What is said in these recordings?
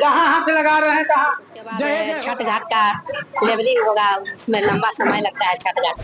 कहाँ हाथ लगा रहे हैं, कहाँ? उसके बाद छठ घाट का लेवलिंग होगा, उसमें लंबा समय लगता है छठ घाट।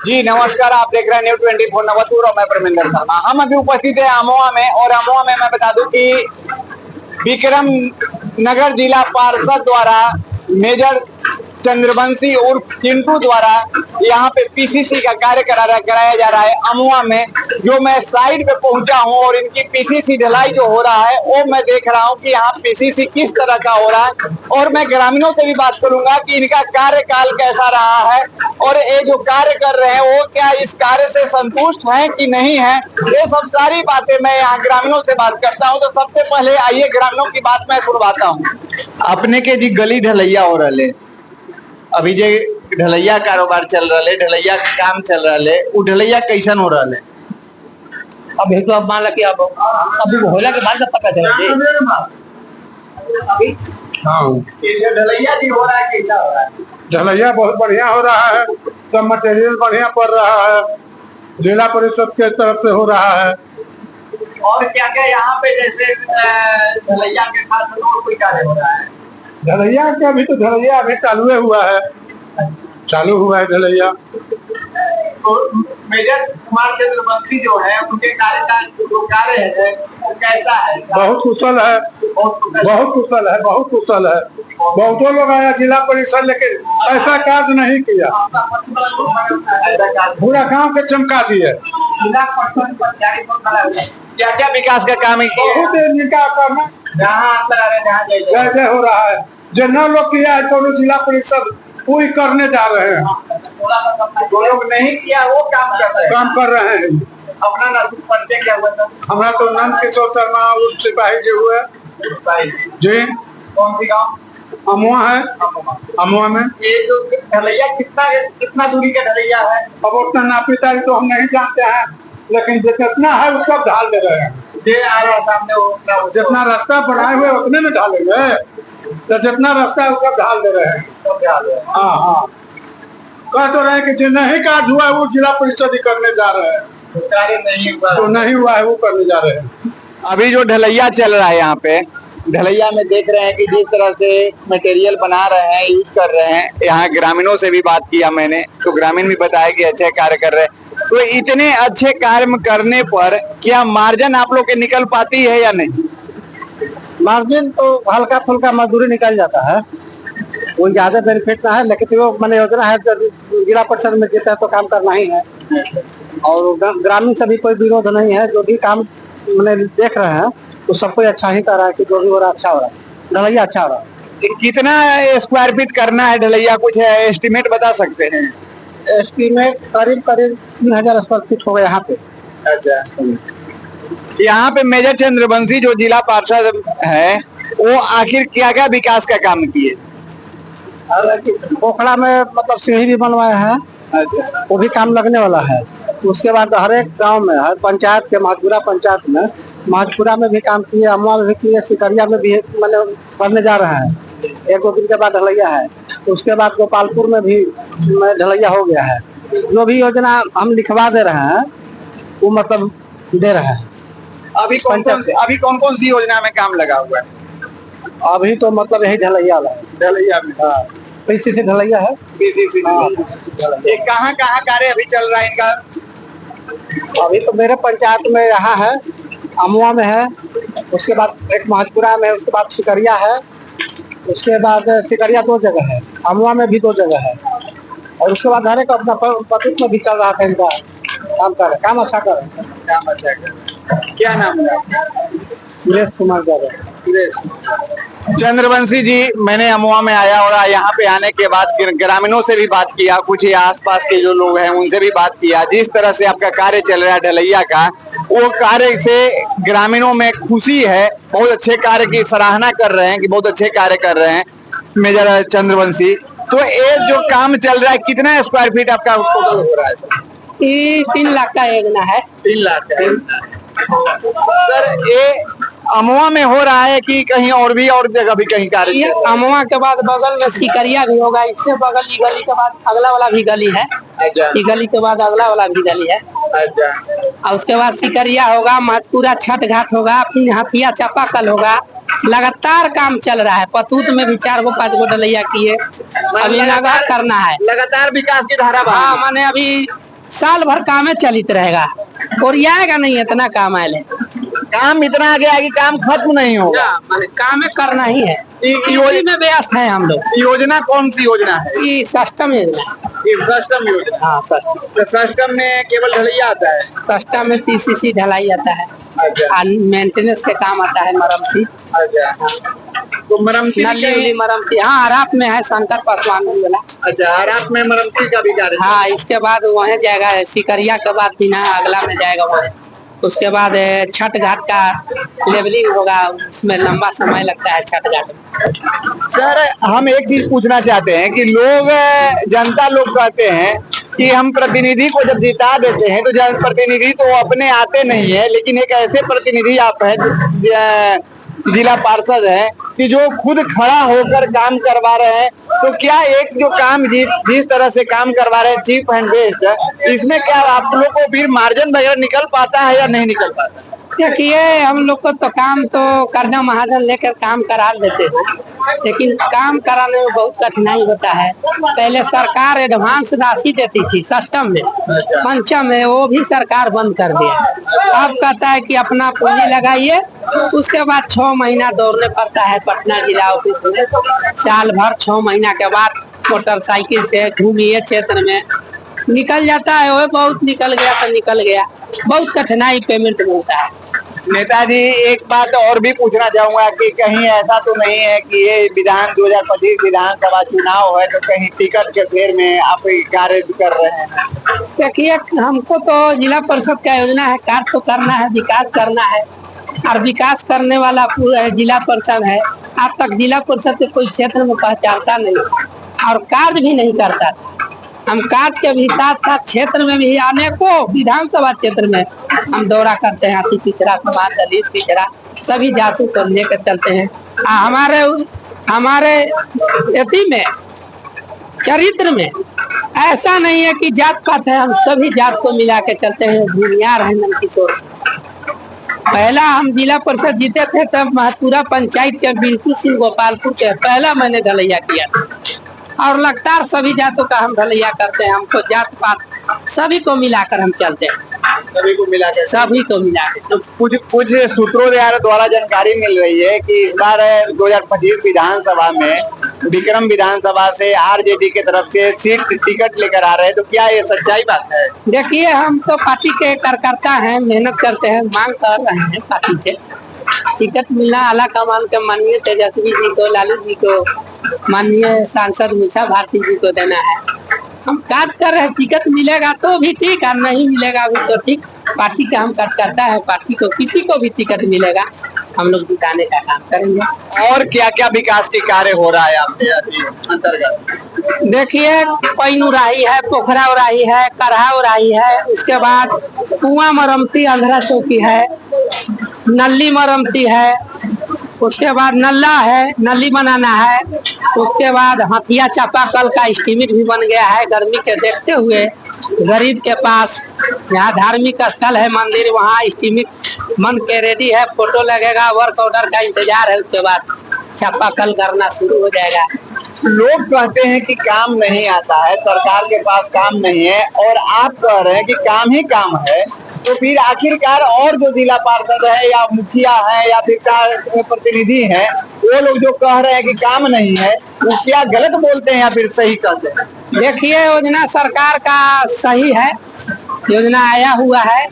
जी नमस्कार, आप देख रहे हैं न्यू 24 नवतुर और मैं परमिंदर शर्मा। हम अभी उपस्थित है अमोहा में, और अमोहा में मैं बता दूं कि विक्रम नगर जिला पार्षद द्वारा मेजर चंद्रवंशी उर्फ चिंटू द्वारा यहाँ पे पीसीसी का कार्य कराया जा रहा है अमोहा में। जो मैं साइड पे पहुंचा हूँ और इनकी पीसीसी ढलाई जो हो रहा है वो मैं देख रहा हूँ कि यहाँ पीसीसी किस तरह का हो रहा है, और मैं ग्रामीणों से भी बात करूंगा कि इनका कार्यकाल कैसा रहा है और ये जो कार्य कर रहे हैं वो क्या इस कार्य से संतुष्ट हैं कि नहीं है। ये सब सारी बातें मैं यहाँ ग्रामीणों से बात करता हूँ। तो सबसे पहले आइए ग्रामीणों की बात मैं सुनवाता हूँ। अपने के जी गली ढलैया हो रहा है, अभी जे ढलैया कारोबार चल रहा है, ढलैया काम चल रहा है, वो ढलैया कैसन हो रहा है? अब तो अब मान लो कि अब अभी होला के बाद पता चला अभी हाँ ये ढलैया जी हो रहा है, कैसा हो रहा है? ढलैया बहुत बढ़िया हो रहा है, सब मटेरियल बढ़िया पड़ रहा है, जिला परिषद के तरफ से हो रहा है। और क्या क्या यहाँ पे जैसे ढलैया के साथ और कोई कार्य हो रहा है? ढलैया का भी तो ढलैया अभी चालू हुआ है ढलैया। तो मेजर कुमार चंद्रवंशी जो है उनके कार्य का जो कार्य है वो कैसा है? बहुत कुशल है, बहुत कुशल है। बहुतों लोग आया जिला परिषद, लेकिन ऐसा कार्य नहीं किया, पूरा गांव के चमका दिए। क्या क्या विकास का काम है? बहुत विकास करना जय जय हो रहा है। जो नौ लोग किया है तो जिला परिषद वही करने जा रहे हैं, जो लोग नहीं किया वो काम कर रहे हैं। अपना नाम परिचय क्या हुआ था? हमारा तो नंद किशोर शर्मा सिपाही जी हुए जी। कौन सी गाँव? अमोहा है, अमोहा में। ये जो ढलैया कितना दूरी का ढलैया है? अब उतना नापी तारी तो हम नहीं जानते हैं, लेकिन जितना है वो सब ढाल दे रहे हैं। आ रहा सामने वो जितना रास्ता बनाए हुए उतने में ढालेंगे, तो जितना रास्ता है वो सब ढाल दे रहे हैं। हाँ हाँ, कह तो रहे कि जो नहीं काज हुआ है वो जिला परिषद ही करने जा रहे हैं, जो नहीं हुआ है वो करने जा रहे हैं। अभी जो ढलैया चल रहा है यहाँ पे, ढलैया में देख रहे हैं कि जिस तरह से मटेरियल बना रहे हैं, यूज कर रहे हैं। यहाँ ग्रामीणों से भी बात किया मैंने, तो ग्रामीण भी बताया कि अच्छे कार्य कर रहे हैं। तो इतने अच्छे कार्य करने पर क्या मार्जिन आप लोग के निकल पाती है या नहीं? मार्जिन तो हल्का फुल्का मजदूरी निकल जाता है, वो ज्यादा बेनिफिट ना है, लेकिन वो मैंने योजना है जिला परिषद में जीता है तो काम करना ही है। और ग्रामीण से भी कोई विरोध नहीं है, जो भी काम मैंने देख रहे हैं तो सबको अच्छा ही कर रहा है कि जो भी हो रहा है अच्छा हो रहा है, ढलैया अच्छा हो रहा है। कितना स्क्वायर फीट करना है ढलैया, कुछ एस्टिमेट बता सकते हैं? एस्टिमेट करीब 3000 स्क्वायर फीट होगा यहाँ पे। अच्छा, यहाँ पे मेजर चंद्रवंशी जो जिला पार्षद है वो आखिर क्या क्या विकास का काम किए? पोखड़ा में मतलब सीढ़ी भी बनवाया है। अच्छा, वो भी काम लगने वाला है। उसके बाद हर एक गांव में, हर पंचायत के, महतपुरा पंचायत में, महतपुरा में भी काम किए, अमवा में भी किए, सिकरिया में भी मैंने करने जा रहे हैं। 1-2 दिन के बाद ढलैया है। उसके बाद गोपालपुर में भी ढलैया हो गया है। जो भी योजना हम लिखवा दे रहे हैं वो मतलब दे रहे हैं। अभी कौन कौन सी योजना में काम लगा हुआ है? अभी तो मतलब यही ढलैया है, ढलैया में। हाँ, पीसीसी ढलैया है। पीसीसी ये कहाँ कार्य अभी चल रहा है इनका? अभी तो मेरे पंचायत में यहाँ है, अमवा में है, उसके बाद एक महतपुरा में है, उसके बाद सिकरिया है, उसके बाद सिकरिया 2 जगह है, अमवा में भी 2 जगह है, और उसके बाद हर एक अपना पतित में भी चल रहा है इनका काम अच्छा कर रहे हैं। काम अच्छा कर। क्या नाम है? सुरेश कुमार यादव। चंद्रवंशी जी, मैंने अमोहा में आया और यहाँ पे आने के बाद ग्रामीणों से भी बात किया, कुछ ही आसपास के जो लोग हैं उनसे भी बात किया। जिस तरह से आपका कार्य चल रहा है ढलैया का, वो कार्य से ग्रामीणों में खुशी है, बहुत अच्छे कार्य की सराहना कर रहे हैं कि बहुत अच्छे कार्य कर रहे हैं मेजर चंद्रवंशी। तो ये जो काम चल रहा है, कितना स्क्वायर फीट आपका टोटल हो रहा है? 3 लाख का योजना है। 3 लाख का। सर, ये अमवा में हो रहा है कि कहीं और जगह भी कहीं कार्य? अमवा के बाद बगल में सिकरिया भी होगा, इससे बगल की गली के बाद अगला वाला भी गली है, ये गली के बाद अगला वाला भी गली है। अच्छा। और उसके बाद सिकरिया होगा, महतपुरा छठ घाट होगा, फिर हथिया चापाकल होगा। लगातार काम चल रहा है। पतूत में भी 4 गो 5 गो डलैया किए, अभी लगातार करना है। लगातार विकास की धारा बहा हाँ, माने अभी साल भर कामे चलित रहेगा, और आएगा नहीं, इतना काम आए। काम इतना आगे आगे काम खत्म नहीं होगा। माने कामे करना ही है। इसी में व्यस्त है हम लोग। योजना कौन सी योजना है? ये सिस्टम योजना। ये सस्टम योजना। हाँ, सिस्टम। तो सस्टम में केवल ढलैया आता है? सिस्टम में पीसीसी ढलाई आता है। अच्छा। मेंटेनेंस के काम आता है, मरम्मती। अच्छा। तो मरम्मती नली मरम्मती, हाँ, आराप में है शंकर पासवान जी वाला। अच्छा, आराप में मरम्मती का भी कार्य। हाँ, इसके बाद वहीं जाएगा सिकरिया के बाद बिना अगला में जाएगा वहाँ। उसके बाद छठ घाट का लेवलिंग होगा, उसमें लंबा समय लगता है छठ घाट में। सर, हम एक चीज पूछना चाहते हैं कि लोग, जनता लोग कहते हैं कि हम प्रतिनिधि को जब जिता देते हैं तो जनप्रतिनिधि तो अपने आते नहीं है, लेकिन एक ऐसे प्रतिनिधि आप है, जिला पार्षद है, कि जो खुद खड़ा होकर काम करवा रहे हैं। तो क्या एक जो काम जिस तरह से काम करवा रहे हैं चीप एंड बेस्ट, इसमें क्या आप लोग को फिर मार्जिन वगैरह निकल पाता है या नहीं निकल पाता? देखिए, हम लोग को तो काम तो करना महाजन लेकर काम करा देते हैं, लेकिन काम कराने में बहुत कठिनाई होता है। पहले सरकार एडवांस राशि देती थी सिस्टम में, पंचम में, वो भी सरकार बंद कर दिया। अब कहता है कि अपना पूंजी लगाइए, उसके बाद 6 महीना दौड़ने पड़ता है पटना जिला ऑफिस में। साल भर 6 महीना के बाद मोटरसाइकिल से घूमिए क्षेत्र में, निकल जाता है। वो बहुत निकल गया तो निकल गया, बहुत कठिनाई पेमेंट मिलता है। नेताजी, एक बात और भी पूछना चाहूंगा कि कहीं ऐसा तो नहीं है कि ये 2025 विधानसभा चुनाव है तो कहीं टिकट के फेर में आप कार्य कर रहे हैं? देखिए, हमको तो जिला परिषद का योजना है, कार्य तो करना है, विकास करना है, और विकास करने वाला पूरा जिला परिषद है। आज तक जिला परिषद के कोई क्षेत्र में पहचानता नहीं और कार्य भी नहीं करता। हम कार्य के भी साथ साथ क्षेत्र में भी अनेकों विधानसभा क्षेत्र में हम दौरा करते हैं। अति पिछड़ा समाज, दलित पिछड़ा, सभी जातों को लेकर चलते हैं। हमारे एपी में चरित्र में ऐसा नहीं है कि जात पात है, हम सभी जात को मिला के चलते हैं। भूमियार है नंदकिशोर से। पहला हम जिला परिषद जीते थे तब महतपुरा पंचायत के बिल्कुल सिंह गोपालपुर के पहला मैंने ढलैया किया था, और लगातार सभी जातों का हम ढलैया करते हैं। हमको जात पात सभी को मिलाकर हम चलते हैं, सभी को मिलाकर। तो कुछ सूत्रों द्वारा जानकारी मिल रही है कि इस बार 2025 विधानसभा में विक्रम विधानसभा से आरजेडी के तरफ से सीट टिकट लेकर आ रहे हैं, तो क्या ये सच्चाई बात है? देखिए, हम तो पार्टी के कार्यकर्ता हैं, मेहनत करते हैं, मांग कर रहे हैं पार्टी से टिकट मिलना। आला कमान के माननीय तेजस्वी जी को, लालू जी को, माननीय सांसद मीसा भारती जी को देना है। हम कार्य कर रहे हैं, टिकट मिलेगा तो भी ठीक है, नहीं मिलेगा भी तो ठीक। पार्टी का हम कार्यकर्ता है, पार्टी को किसी को भी टिकट मिलेगा हम लोग जिताने का काम करेंगे। और क्या क्या विकास के कार्य हो रहा है आपके अंतर्गत? देखिए, पैन उड़ाही है, पोखरा उड़ाही है, करहा उड़ाही है, उसके बाद कुआं मरम्मती, अंधरा चौकी है, नली मरम्मती है, उसके बाद नल्ला है, नली बनाना है, उसके बाद हथिया चापाकल का एस्टीमेट भी बन गया है। गर्मी के देखते हुए गरीब के पास यहाँ धार्मिक स्थल है, मंदिर, वहाँ एस्टीमेट बन के रेडी है, फोटो लगेगा, वर्क ऑर्डर का इंतजार है, उसके बाद चापाकल करना शुरू हो जाएगा। लोग कहते हैं कि काम नहीं आता है, सरकार के पास काम नहीं है, और आप कह रहे हैं कि काम ही काम है, तो फिर आखिरकार और जो जिला पार्षद है या मुखिया है या फिर प्रतिनिधि है, वो लोग जो कह रहे हैं कि काम नहीं है, वो क्या गलत बोलते हैं या फिर सही कहते हैं? देखिए, योजना सरकार का सही है, योजना आया हुआ है,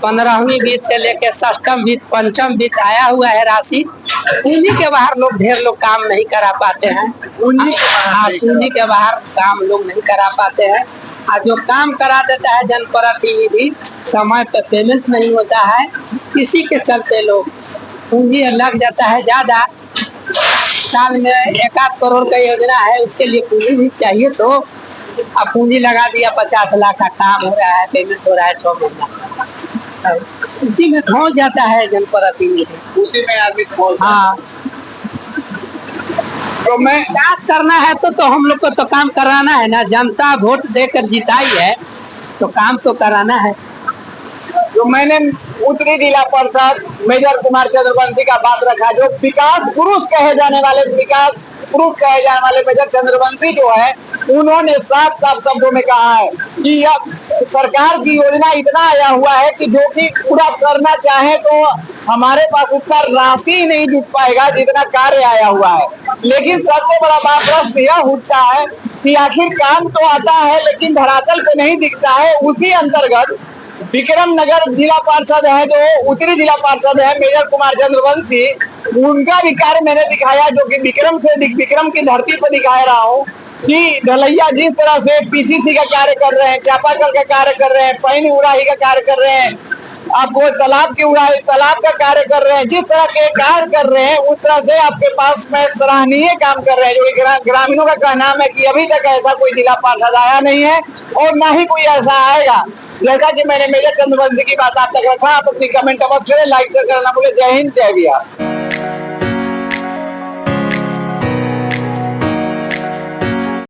15वीं वित्त से लेकर 6वीं वित्त, 5वीं वित्त आया हुआ है राशि। पूंजी के बाहर लोग ढेर लोग काम नहीं करा पाते हैं, पूंजी के बाहर काम लोग नहीं करा पाते हैं। और जो काम करा देता है जनप्रतिनिधि, समय पर पेमेंट नहीं होता है, इसी के चलते लोग पूंजी लग जाता है ज्यादा। साल में 1-8 करोड़ का योजना है, उसके लिए पूंजी भी चाहिए, तो अब पूंजी लगा दिया, 50 लाख का काम हो रहा है, पेमेंट हो रहा है 6 महीना, इसी में धोस जाता है जनप्रतिनिधि, उसी में आदमी खोल। हाँ, तो मैं विकास करना है तो हम लोग को तो काम कराना है ना। जनता वोट देकर जिताई है तो काम तो कराना है। जो मैंने उत्तरी जिला परिषद मेजर कुमार चंद्रवंशी का बात रखा, जो विकास पुरुष कहे जाने वाले मेजर चंद्रवंशी जो है, उन्होंने साफ साफ शब्दों में कहा है कि यह सरकार की योजना इतना आया हुआ है कि जो कि पूरा करना चाहे तो हमारे पास उतना राशि नहीं जुट पाएगा जितना कार्य आया हुआ है। लेकिन सबसे बड़ा प्रश्न यह उठता है कि आखिर काम तो आता है लेकिन धरातल पे नहीं दिखता है। उसी अंतर्गत विक्रम नगर जिला पार्षद है, जो उत्तरी जिला पार्षद है मेजर कुमार चंद्रवंशी, उनका भी कार्य मैंने दिखाया, जो कि विक्रम की धरती पर दिखा रहा हूँ कि ढलैया जिस तरह से पीसीसी का कार्य कर रहे हैं, चापाकल का कार्य कर रहे हैं, पानी उड़ाही का कार्य कर रहे हैं, आपको तालाब का कार्य कर रहे हैं, जिस तरह के कार्य कर रहे हैं उस तरह से आपके पास में सराहनीय काम कर रहे हैं। जो ग्रामीणों का कहना है कि अभी तक ऐसा कोई जिला पार्षद आया नहीं है और ना ही कोई ऐसा आएगा। जैसा कि मैंने मेजर चंद्रवंशी की बात आप तक रखा, आप अपनी कमेंट अवश्य करें, लाइक करना भूलें। जय हिंद, जय बिहार।